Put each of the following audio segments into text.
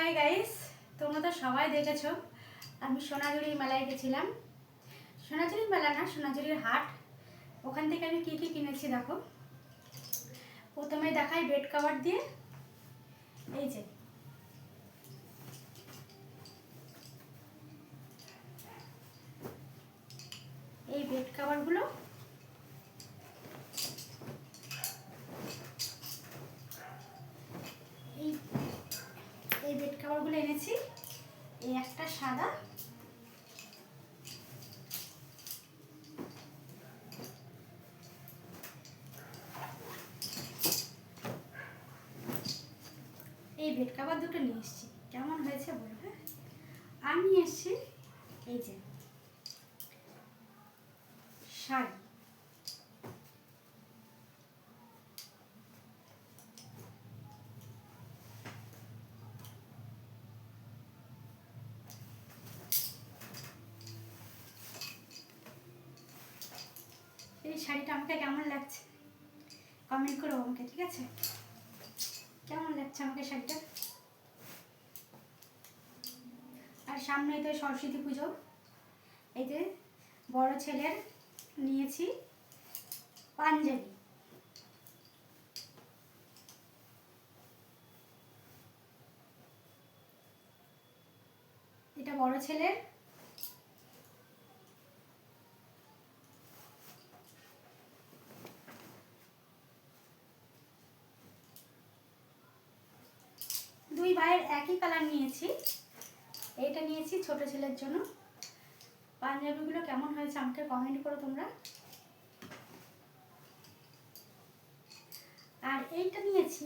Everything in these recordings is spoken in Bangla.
হাই গাইস, তোমরা তো সবাই দেখেছো আমি সোনাঝুরির মেলায় গেছিলাম। সোনাঝুরির মেলা না, সোনাঝুরির হাট। ওখান থেকে আমি কি কি কিনেছি দেখো। প্রথমে দেখাই বেড কভার দিয়ে। এই যে এই বেড কভারগুলো, এই এই বেড কভারগুলো এনেছি। এই একটা সাদা, এই বেড কভার দুটো নিয়ে এসেছি। কেমন হয়েছে বলবে। আমি এসেছি এই যে শাড়ি, এই শাড়িটা আমাকে কেমন লাগছে কমেন্ট করো আমাকে, ঠিক আছে? কেমন লাগছে আমাকে শাড়িটা? আর সামনেই তো সরস্বতী পুজো। এই যে বড় ছেলের নিয়েছি পাঞ্জাবি। এটা বড় ছেলের। দুই ভাইয়ের একই কালার নিয়েছি। এইটা নিয়েছি ছোট ছেলের জন্য। পাঞ্জাবিগুলো কেমন হয়েছে আমাকে কমেন্ট করো তোমরা। আর এইটা নিয়েছি,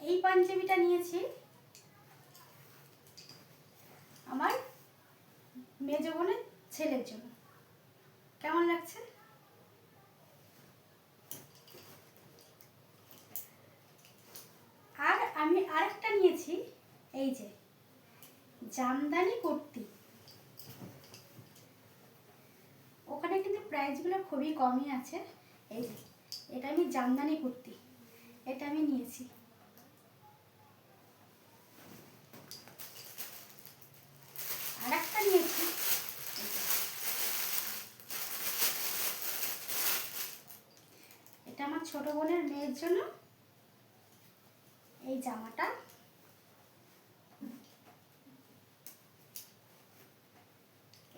এই পাঞ্জাবিটা নিয়েছি আমার মেজ বোনের ছেলের জন্য। কেমন লাগছে? আর আমি আরেকটা নিয়েছি, এই যে জামদানি কুর্তি। ওখানে কিন্তু প্রাইসগুলো খুবই কমই আছে। এই যে এটা আমি জামদানি কুর্তি, এটা আমি নিয়েছি। আর একটা নিয়েছি, এটা আমার ছোট বোনের মেয়ের জন্য। এই জামাটা,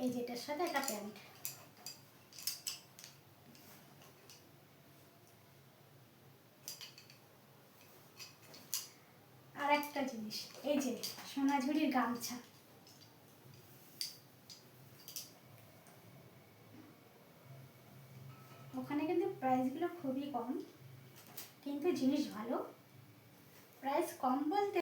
এই যেটার সাথে একটা প্যান্ট। আর একটা জিনিস, এই যে সোনাঝুরির গামছা। ওখানে কিন্তু প্রাইসগুলো খুবই কম, কিন্তু জিনিস ভালো। প্রাইস কম বলতে